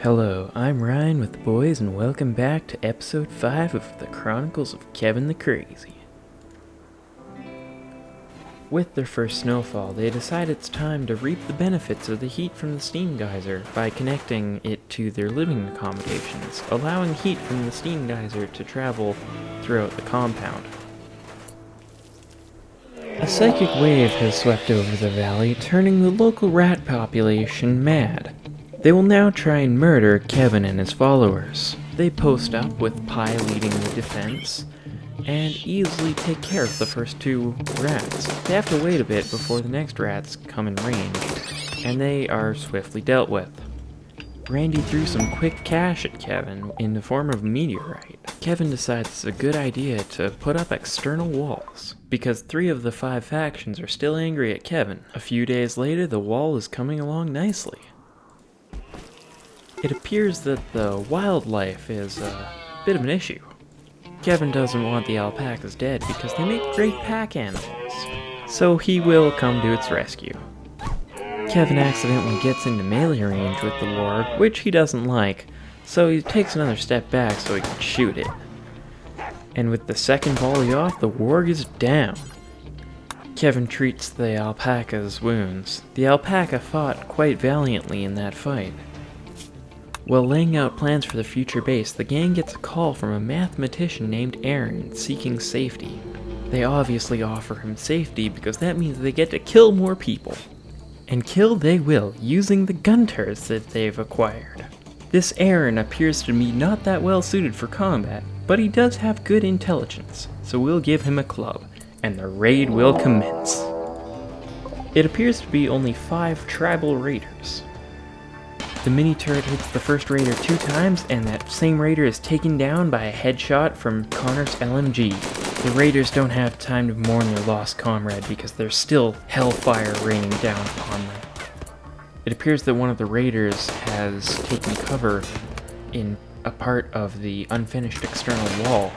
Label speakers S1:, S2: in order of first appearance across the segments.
S1: Hello, I'm Ryan with the boys, and welcome back to episode 5 of the Chronicles of Keven the Crazy. With their first snowfall, they decide it's time to reap the benefits of the heat from the steam geyser by connecting it to their living accommodations, allowing heat from the steam geyser to travel throughout the compound. A psychic wave has swept over the valley, turning the local rat population mad. They will now try and murder Keven and his followers. They post up with Pi leading the defense, and easily take care of the first two rats. They have to wait a bit before the next rats come in range, and they are swiftly dealt with. Randy threw some quick cash at Keven in the form of a meteorite. Keven decides it's a good idea to put up external walls, because 3 of the 5 factions are still angry at Keven. A few days later, the wall is coming along nicely. It appears that the wildlife is a bit of an issue. Keven doesn't want the alpacas dead because they make great pack animals, so he will come to its rescue. Keven accidentally gets into melee range with the warg, which he doesn't like, so he takes another step back so he can shoot it. And with the second volley off, the warg is down. Keven treats the alpaca's wounds. The alpaca fought quite valiantly in that fight. While laying out plans for the future base, the gang gets a call from a mathematician named Aaron seeking safety. They obviously offer him safety because that means they get to kill more people. And kill they will, using the gun turrets that they've acquired. This Aaron appears to be not that well suited for combat, but he does have good intelligence, so we'll give him a club, and the raid will commence. It appears to be only 5 tribal raiders. The mini turret hits the first raider 2 times, and that same raider is taken down by a headshot from Connor's LMG. The raiders don't have time to mourn their lost comrade because there's still hellfire raining down upon them. It appears that one of the raiders has taken cover in a part of the unfinished external wall.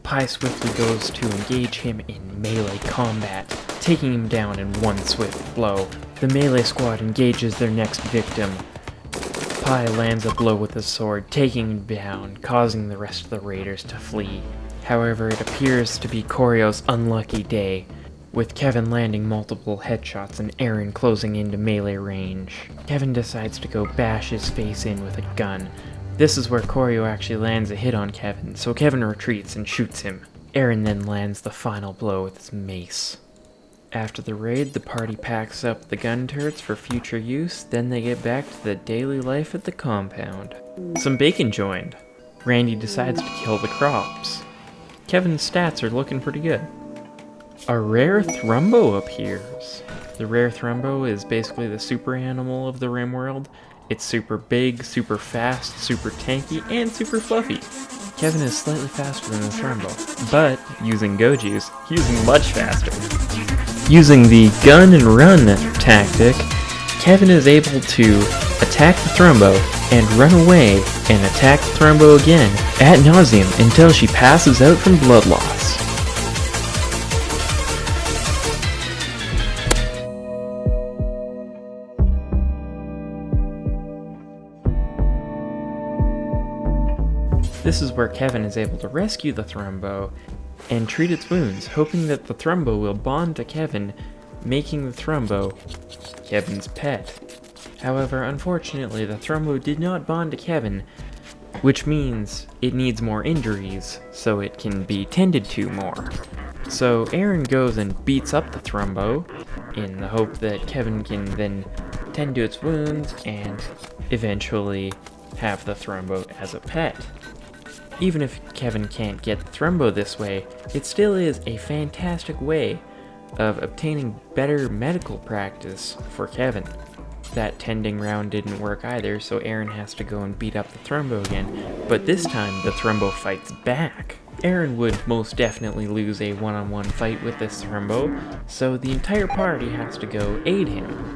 S1: Pi swiftly goes to engage him in melee combat, taking him down in one swift blow. The melee squad engages their next victim. Pi lands a blow with his sword, taking him down, causing the rest of the raiders to flee. However, it appears to be Koryo's unlucky day, with Keven landing multiple headshots and Aaron closing into melee range. Keven decides to go bash his face in with a gun. This is where Koryo actually lands a hit on Keven, so Keven retreats and shoots him. Aaron then lands the final blow with his mace. After the raid, the party packs up the gun turrets for future use, then they get back to the daily life at the compound. Some bacon joined. Randy decides to kill the crops. Keven's stats are looking pretty good. A rare thrumbo appears. The rare thrumbo is basically the super animal of the rimworld. It's super big, super fast, super tanky, and super fluffy. Keven is slightly faster than the thrumbo, but using Goju's, he's much faster. Using the gun and run tactic, Keven is able to attack the thrumbo and run away and attack the thrumbo again ad nauseum until she passes out from blood loss. This is where Keven is able to rescue the thrumbo and treat its wounds, hoping that the thrumbo will bond to Keven, making the thrumbo Keven's pet. However, unfortunately, the thrumbo did not bond to Keven, which means it needs more injuries so it can be tended to more. So Aaron goes and beats up the thrumbo in the hope that Keven can then tend to its wounds and eventually have the thrumbo as a pet. Even if Keven can't get the thrumbo this way, it still is a fantastic way of obtaining better medical practice for Keven. That tending round didn't work either, so Aaron has to go and beat up the thrumbo again, but this time the thrumbo fights back. Aaron would most definitely lose a one-on-one fight with this thrumbo, so the entire party has to go aid him.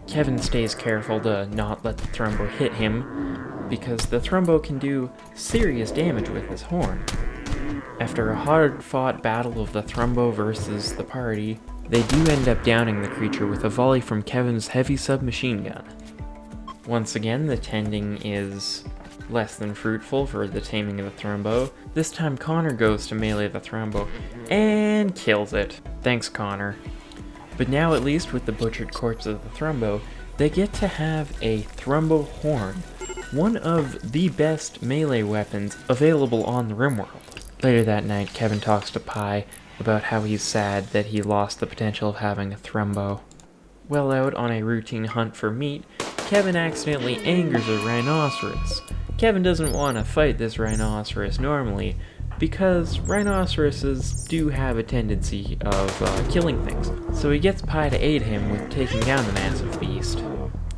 S1: Keven stays careful to not let the thrumbo hit him, because the thrumbo can do serious damage with his horn. After a hard-fought battle of the thrumbo versus the party, they do end up downing the creature with a volley from Keven's heavy submachine gun. Once again, the tending is less than fruitful for the taming of the Thrumbo. This time Connor goes to melee the Thrumbo and kills it. Thanks, Connor. But now, at least with the butchered corpse of the Thrumbo, they get to have a Thrumbo horn, one of the best melee weapons available on the rimworld. Later that night, Keven talks to Pi about how he's sad that he lost the potential of having a Thrumbo. While out on a routine hunt for meat, Keven accidentally angers a rhinoceros. Keven doesn't want to fight this rhinoceros normally, because rhinoceroses do have a tendency of killing things, so he gets Pi to aid him with taking down the massive beast.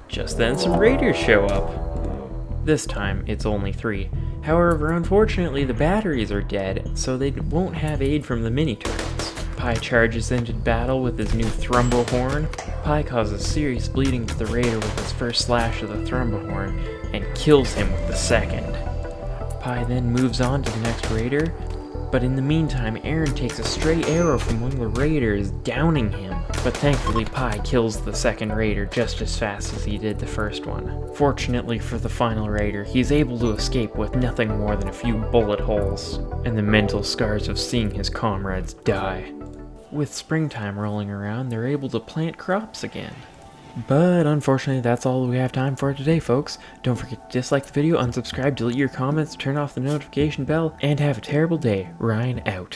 S1: Just then some raiders show up. This time it's only 3. However, unfortunately the batteries are dead, so they won't have aid from the mini-turrets. Pi charges into battle with his new Thrumbo horn. Pi causes serious bleeding to the raider with his first slash of the Thrumbo horn, and kills him with the second. Pi then moves on to the next raider, but in the meantime Aaron takes a stray arrow from one of the raiders, downing him. But thankfully Pi kills the second raider just as fast as he did the first one. Fortunately for the final raider, he's able to escape with nothing more than a few bullet holes, and the mental scars of seeing his comrades die. With springtime rolling around, they're able to plant crops again. But unfortunately, that's all we have time for today, folks. Don't forget to dislike the video, unsubscribe, delete your comments, turn off the notification bell, and have a terrible day. Ryan out.